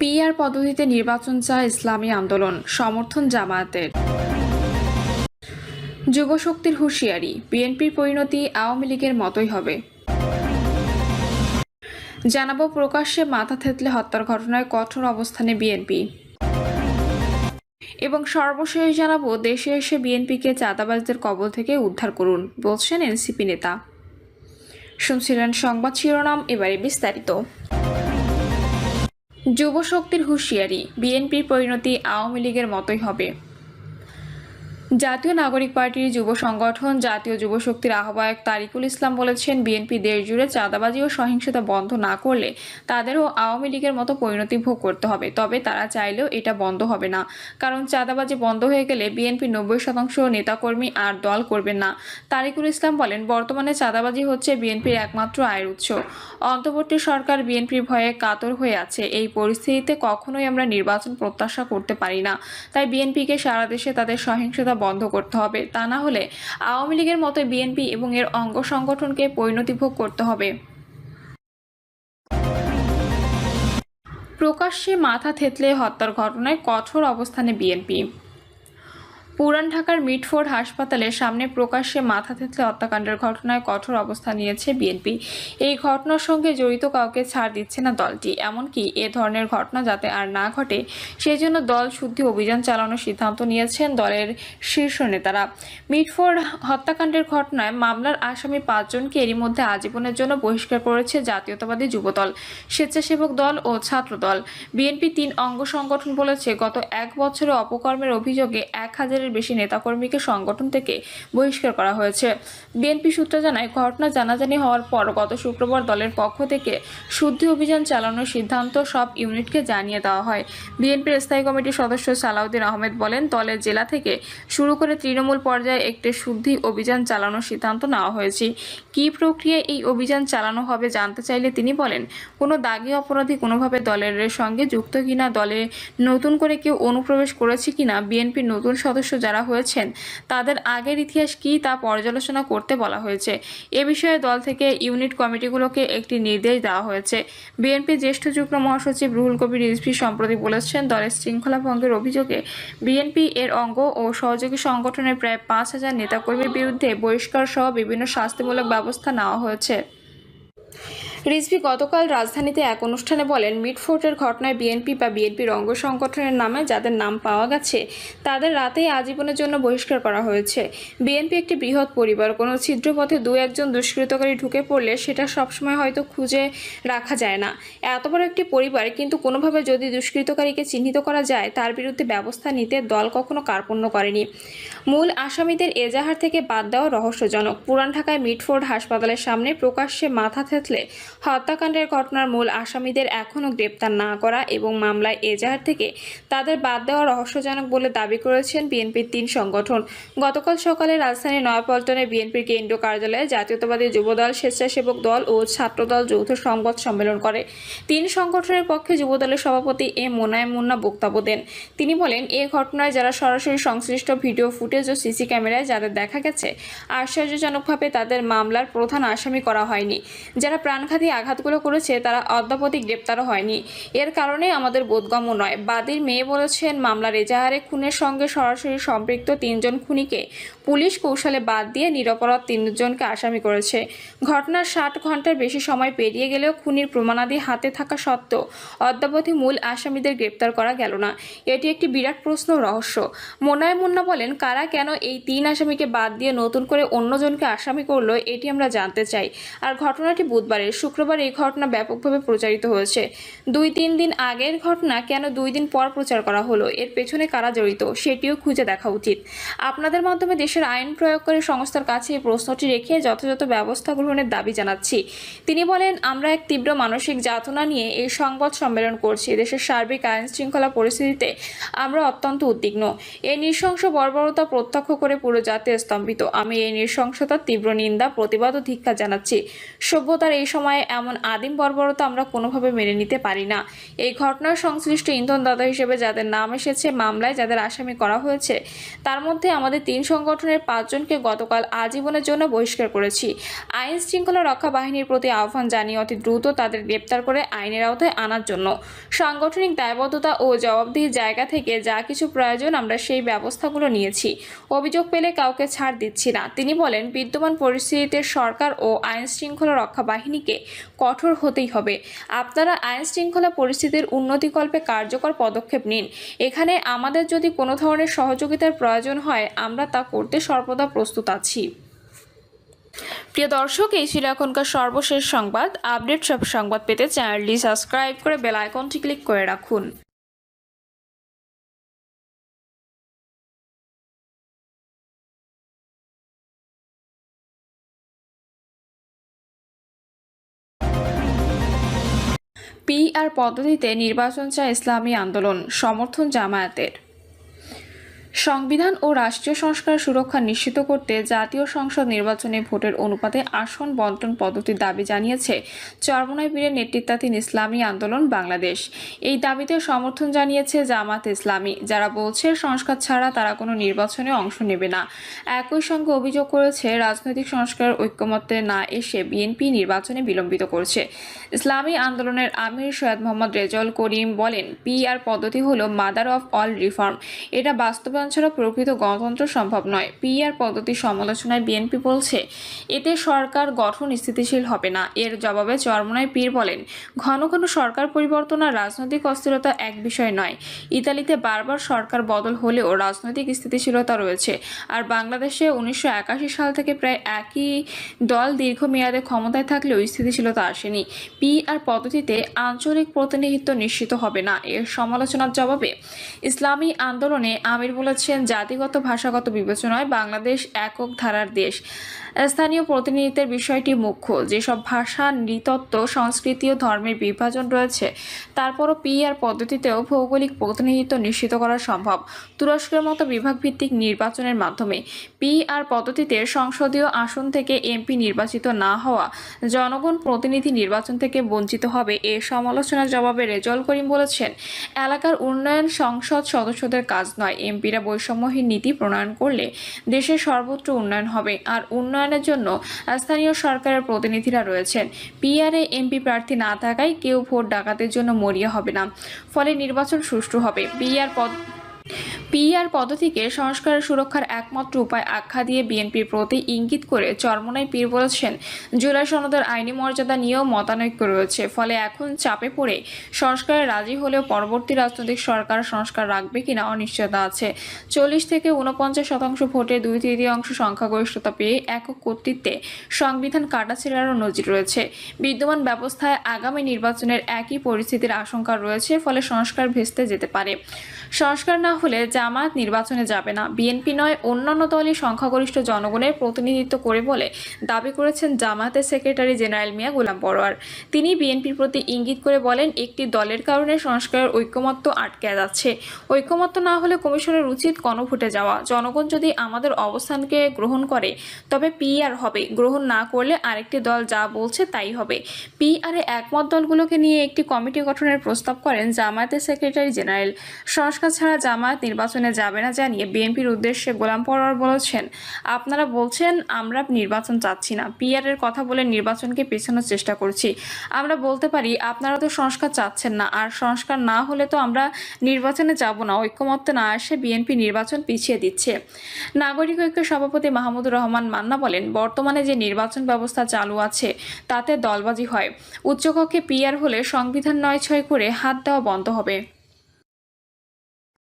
PR পদ্ধতিতে নির্বাচন চায় ইসলামী আন্দোলন, সমর্থন জামায়াতের। যুবশক্তির হুঁশিয়ারি, বিএনপির পরিণতি আওয়ামী লীগের মতোই হবে। জানাবো প্রকাশ্যে মাথা থেতলে হত্যার ঘটনায় কঠোর অবস্থানে বিএনপি। এবং সর্বশেষ জানাবো দেশে এসে বিএনপিকে চাঁদাবাজদের কবল থেকে উদ্ধার করুন বলছেন এনসিপি নেতা। শুনছিলেন সংবাদ শিরোনাম, এবারে বিস্তারিত। যুবশক্তির হুঁশিয়ারি, বিএনপির পরিণতি আওয়ামী লীগের মতোই হবে। জাতীয় নাগরিক পার্টির যুব সংগঠন জাতীয় যুবশক্তির আহ্বায়ক তারিকুল ইসলাম বলেছেন, বিএনপি দেশ জুড়ে চাঁদাবাজি ও সহিংসতা বন্ধ না করলে তাদেরও আওয়ামী লীগের মতো পরিণতি ভোগ করতে হবে। তবে তারা চাইলেও এটা বন্ধ হবে না, কারণ চাঁদাবাজি বন্ধ হয়ে গেলে বিএনপি 90% নেতাকর্মী আর দল করবেন না। তারিকুল ইসলাম বলেন, বর্তমানে চাঁদাবাজি হচ্ছে বিএনপির একমাত্র আয়ের উৎস। অন্তর্বর্তী সরকার বিএনপির ভয়ে কাতর হয়ে আছে। এই পরিস্থিতিতে কখনোই আমরা নির্বাচন প্রত্যাশা করতে পারি না। তাই বিএনপিকে সারা দেশে তাদের সহিংসতা বন্ধ করতে হবে, তা না হলে আওয়ামী লীগের মতো বিএনপি এবং এর অঙ্গ সংগঠনকে পরিণতি ভোগ করতে হবে। প্রকাশ্যে মাথা থেতলে হত্যার ঘটনায় কঠোর অবস্থানে বিএনপি। পুরান ঢাকার মিটফোর্ড হাসপাতালের সামনে প্রকাশ্যে মাথা থেতলে হত্যাকাণ্ডের ঘটনায় কঠোর অবস্থান নিয়েছে বিএনপি। এই ঘটনার সঙ্গে জড়িত কাউকে ছাড় দিচ্ছে না দলটি। এমনকি এ ধরনের ঘটনা যাতে আর না ঘটে সেজন্য দল শুদ্ধি অভিযান চালানোর সিদ্ধান্ত নিয়েছেন দলের শীর্ষ নেতারা। মিটফোর্ড হত্যাকাণ্ডের ঘটনায় মামলার আসামি 5 জনকে এরই মধ্যে আজীবনের জন্য বহিষ্কার করেছে জাতীয়তাবাদী যুবদল, স্বেচ্ছাসেবক দল ও ছাত্র দল। বিএনপি 3 অঙ্গ সংগঠন বলেছে, গত 1 বছরে অপকর্মের অভিযোগে 1000-এর বেশি নেতাকর্মীকে সংগঠন থেকে বহিষ্কার করা হয়েছে। বিএনপি সূত্র জানায়, ঘটনা জানাজানি হওয়ার পর গত শুক্রবার দলের পক্ষ থেকে শুদ্ধি অভিযান চালানোর সিদ্ধান্ত সব ইউনিটকে জানিয়ে দেওয়া হয়। বিএনপির স্থায়ী কমিটির সদস্য সালাউদ্দিন আহমেদ বলেন, দলের জেলা থেকে শুরু করে তৃণমূল পর্যায়ে একটি শুদ্ধি অভিযান চালানোর সিদ্ধান্ত নেওয়া হয়েছে। কী প্রক্রিয়ায় এই অভিযান চালানো হবে জানতে চাইলে তিনি বলেন, কোনো দাগী অপরাধী কোনোভাবে দলের সঙ্গে যুক্ত কিনা, দলে নতুন করে কেউ অনুপ্রবেশ করেছে কিনা, বিএনপির নতুন সদস্য যারা হয়েছেন তাদের আগের ইতিহাস কি তা পর্যালোচনা করতে বলা হয়েছে। এ বিষয়ে দল থেকে ইউনিট কমিটিগুলোকে একটি নির্দেশ দেওয়া হয়েছে। বিএনপির জ্যেষ্ঠ যুগ্ম মহাসচিব রুহুল কবির রিজভী সম্প্রতি বলেছেন, দলের শৃঙ্খলা ভঙ্গের অভিযোগে বিএনপি এর অঙ্গ ও সহযোগী সংগঠনের প্রায় 5000 নেতাকর্মীর বিরুদ্ধে বহিষ্কার সহ বিভিন্ন শাস্তিমূলক ব্যবস্থা নেওয়া হয়েছে। রিজভী গতকাল রাজধানীতে এক অনুষ্ঠানে বলেন, মিটফোর্ডের ঘটনায় বিএনপি বা বিএনপির অঙ্গ সংগঠনের নামে যাদের নাম পাওয়া গেছে তাদের রাতেই আজীবনের জন্য বহিষ্কার করা হয়েছে। বিএনপি একটি বৃহৎ পরিবার, কোনো ছিদ্রপথে 2-1 দুষ্কৃতকারী ঢুকে পড়লে সেটা সবসময় হয়তো খুঁজে রাখা যায় না। এত বড় একটি পরিবার, কিন্তু কোনোভাবে যদি দুষ্কৃতকারীকে চিহ্নিত করা যায় তার বিরুদ্ধে ব্যবস্থা নিতে দল কখনো কার্পণ্য করেনি। মূল আসামিদের এজাহার থেকে বাদ দেওয়া রহস্যজনক। পুরান ঢাকায় মিটফোর্ড হাসপাতালের সামনে প্রকাশ্যে মাথা থেতলে হত্যাকাণ্ডের ঘটনার মূল আসামিদের এখনও গ্রেপ্তার না করা এবং মামলায় এজাহার থেকে তাদের বাদ দেওয়া রহস্যজনক বলে দাবি করেছেন বিএনপির 3 সংগঠন। গতকাল সকালে রাজধানীর নয়াপল্টনে বিএনপির কেন্দ্রীয় কার্যালয়ে জাতীয়তাবাদী যুবদল, স্বেচ্ছাসেবক দল ও ছাত্রদল যৌথ সংবাদ সম্মেলন করে। 3 সংগঠনের পক্ষে যুবদলের সভাপতি এ মোনায়েম মুন্না বক্তব্য দেন। তিনি বলেন, এ ঘটনায় যারা সরাসরি সংশ্লিষ্ট ভিডিও ফুটেজ ও সিসি ক্যামেরায় যাদের দেখা গেছে, আশ্চর্যজনকভাবে তাদের মামলার প্রধান আসামি করা হয়নি। যারা প্রাণঘাতী আঘাতগুলো করেছে তারা অদ্যাবধি গ্রেপ্তারও হয়নি। এর কারণে আমাদের বোধগম্য নয়। বাদীর মেয়ে বলেছেন, মামলার এজাহারে খুনের সঙ্গে সরাসরি সম্পৃক্ত 3 জন খুনিকে পুলিশ কৌশলে বাদ দিয়ে নিরপরাধ 3 জনকে আসামি করেছে। ঘটনার 60 ঘন্টার বেশি সময় পেরিয়ে গেলেও খুনির প্রমাণাদি হাতে থাকা সত্ত্বেও অদ্যাবধি মূল আসামিদের গ্রেপ্তার করা গেল না। এটি একটি বিরাট প্রশ্ন, রহস্য। মোনায়েম মুন্না বলেন, কারা কেন এই 3 আসামিকে বাদ দিয়ে নতুন করে অন্যজনকে আসামি করলো এটি আমরা জানতে চাই। আর ঘটনাটি বুধবারের। শুক্রবার এই ঘটনা ব্যাপকভাবে প্রচারিত হয়েছে। 2-3 দিন আগের ঘটনা কেন 2 দিন পর প্রচার করা হলো, এর পেছনে কারা জড়িত সেটিও খুঁজে দেখা উচিত। আপনাদের মাধ্যমে দেশের আইন প্রয়োগকারী সংস্থার কাছে এই প্রশ্নটি রেখে যথাযথ ব্যবস্থা গ্রহণের দাবি জানাচ্ছি। তিনি বলেন, আমরা এক তীব্র মানসিক যাতনা নিয়ে এই সংবাদ সম্মেলন করছি। দেশের সার্বিক আইন শৃঙ্খলা পরিস্থিতিতে আমরা অত্যন্ত উদ্বিগ্ন। এই নৃশংস বর্বরতা প্রত্যক্ষ করে পুরো জাতি স্তম্ভিত। আমি এই নৃশংসতার তীব্র নিন্দা, প্রতিবাদ ও ধিক্কার জানাচ্ছি। সভ্যতার এই সময়ে এমন আদিম বর্বরতা আমরা কোনোভাবে মেনে নিতে পারি না। এই ঘটনার সংশ্লিষ্ট ইন্ধনদাতা হিসেবে যাদের নাম এসেছে মামলায়, যাদের আসামি করা হয়েছে, তার মধ্যে আমাদের 3 সংগঠনের 5 জনকে গতকাল আজীবনের জন্য বহিষ্কার করেছি। আইন শৃঙ্খলা রক্ষা বাহিনীর প্রতি আহ্বান জানিয়ে অতি দ্রুত তাদের গ্রেপ্তার করে আইনের আওতায় আনার জন্য সাংগঠনিক দায়বদ্ধতা ও জবাবদিহির জায়গা থেকে যা কিছু প্রয়োজন আমরা সেই ব্যবস্থাগুলো নিয়েছি। অভিযোগ পেলে কাউকে ছাড় দিচ্ছি না। তিনি বলেন, বিদ্যমান পরিস্থিতিতে সরকার ও আইন শৃঙ্খলা রক্ষা বাহিনীকে কঠোর হতেই হবে। আপনারা আইন শৃঙ্খলা পরিস্থিতির উন্নতিকল্পে কার্যকর পদক্ষেপ নিন। এখানে আমাদের যদি কোনো ধরনের সহযোগিতার প্রয়োজন হয় আমরা তা করতে সর্বদা প্রস্তুত আছি। প্রিয় দর্শক, এই ছিল এখনকার সর্বশেষ সংবাদ। আপডেট সব সংবাদ পেতে চ্যানেলটি সাবস্ক্রাইব করে বেল আইকনটি ক্লিক করে রাখুন। পিআর পদ্ধতিতে নির্বাচন চায় ইসলামী আন্দোলন, সমর্থন জামায়াতের। সংবিধান ও রাষ্ট্রীয় সংস্কার সুরক্ষা নিশ্চিত করতে জাতীয় সংসদ নির্বাচনে ভোটের অনুপাতে আসন বণ্টন পদ্ধতির দাবি জানিয়েছে চরমোনাই পীরের নেতৃত্বাধীন ইসলামী আন্দোলন বাংলাদেশ। এই দাবিতে সমর্থন জানিয়েছে জামাত ইসলামী, যারা বলছে সংস্কার ছাড়া তারা কোনো নির্বাচনে অংশ নেবে না। একই সঙ্গে অভিযোগ করেছে রাজনৈতিক সংস্কারের ঐক্যমত্যে না এসে বিএনপি নির্বাচনে বিলম্বিত করছে। ইসলামী আন্দোলনের আমির সৈয়দ মোহাম্মদ রেজাউল করিম বলেন, পিআর পদ্ধতি হলো মাদার অফ অল রিফর্ম। এটা বাস্তবায়ন ছাড়া প্রকৃত গণতন্ত্র সম্ভব নয়। পিআর পদ্ধতির সমালোচনায় বিএনপি বলছে, এতে সরকার গঠন স্থিতিশীল হবে না। এর জবাবে চরমোনাই পীর বলেন, ঘন ঘন সরকার পরিবর্তন আর রাজনৈতিক অস্থিরতা এক বিষয় নয়। ইতালিতে বারবার সরকার বদল হলেও রাজনৈতিক স্থিতিশীলতা রয়েছে। আর বাংলাদেশে 1981 সাল থেকে প্রায় একই দল দীর্ঘমেয়াদে ক্ষমতায় থাকলেও স্থিতিশীলতা আসেনি। পিআর পদ্ধতিতে আঞ্চলিক প্রতিনিধিত্ব নিশ্চিত হবে না। এর সমালোচনার জবাবে ইসলামী আন্দোলনে আমির বলেছেন, জাতিগত ভাষাগত বিবেচনায় বাংলাদেশ একক ধারার দেশ। স্থানীয় প্রতিনিধিত্বের বিষয়টি মুখ্য। যেসব ভাষা, নৃতত্ব, সংস্কৃতি ও ধর্মের বিভাজন রয়েছে, তারপরও পিআর পদ্ধতিতেও ভৌগোলিক প্রতিনিধিত্ব নিশ্চিত করা সম্ভব তুরস্কের মতো বিভাগভিত্তিক নির্বাচনের মাধ্যমে। পিআর পদ্ধতিতে সংসদীয় আসন থেকে এমপি নির্বাচিত না হওয়া জনগণ প্রতিনিধি নির্বাচন থেকে বঞ্চিত হবে। এর সমালোচনার জবাবে রেজাউল করিম বলেছেন, এলাকার উন্নয়ন সংসদ সদস্যদের কাজ নয়। এমপিরা বৈষম্যহীন নীতি প্রণয়ন করলে দেশের সর্বত্র উন্নয়ন হবে। আর উন্নয়নের জন্য স্থানীয় সরকারের প্রতিনিধিরা রয়েছেন। পিআরে এমপি প্রার্থী না থাকায় কেউ ভোট ডাকাতের জন্য মরিয়া হবে না। ফলে নির্বাচন সুষ্ঠু হবে। পিআর পদ্ধতিকে সংস্কারের সুরক্ষার একমাত্র উপায় আখ্যা দিয়ে বিএনপির প্রতি ইঙ্গিত করে চরমোনাই পীর বলেছেন, জুলাই সনদের আইনি মর্যাদা নিয়েও মতানৈক্য রয়েছে। ফলে এখন চাপে পড়ে সংস্কারে রাজি হলেও পরবর্তী রাজনৈতিক সরকার সংস্কার রাখবে কিনা অনিশ্চয়তা আছে। 40 থেকে 49% ভোটে 2/3 সংখ্যাগরিষ্ঠতা পেয়ে একক কর্তৃত্বে সংবিধান কাটাছেঁড়ারও নজির রয়েছে। বিদ্যমান ব্যবস্থায় আগামী নির্বাচনের একই পরিস্থিতির আশঙ্কা রয়েছে। ফলে সংস্কার ভেস্তে যেতে পারে। সংস্কার না হলে জামায়াত নির্বাচনে যাবে না। বিএনপি নয়, অন্যান্য দলই সংখ্যাগরিষ্ঠ জনগণের প্রতিনিধিত্ব করে বলে দাবি করেছেন জামায়াতের সেক্রেটারি জেনারেল মিয়া গোলাম পরোয়ার। তিনি বিএনপির প্রতি ইঙ্গিত করে বলেন, একটি দলের কারণে সংস্কারের ঐকমত্য আটকে যাচ্ছে। ঐকমত্য না হলে কমিশনের উচিত গণভোটে যাওয়া। জনগণ যদি আমাদের অবস্থানকে গ্রহণ করে তবে পিআর হবে, গ্রহণ না করলে আরেকটি দল যা বলছে তাই হবে। পিআরে একমত দলগুলোকে নিয়ে একটি কমিটি গঠনের প্রস্তাব করেন জামায়াতের সেক্রেটারি জেনারেল। সংস্কার ছাড়া জামায়াত নির্বাচনে যাবে না জানিয়ে বিএনপির উদ্দেশ্যে গোলাম পরোয়ার বলেছেন, আপনারা বলছেন আমরা নির্বাচন চাচ্ছি না, পিআর এর কথা বলে নির্বাচনকে পেছানোর চেষ্টা করছি। আমরা বলতে পারি, আপনারা তো সংস্কার চাচ্ছেন না, আর সংস্কার না হলে তো আমরা নির্বাচনে যাব না। ঐক্যমত্যে না আসে বিএনপি নির্বাচন পিছিয়ে দিচ্ছে। নাগরিক ঐক্যের সভাপতি মাহমুদুর রহমান মান্না বলেন, বর্তমানে যে নির্বাচন ব্যবস্থা চালু আছে তাতে দলবাজি হয়। উচ্চকক্ষে পিআর হলে সংবিধান ৯/৬ করে হাত দেওয়া বন্ধ হবে।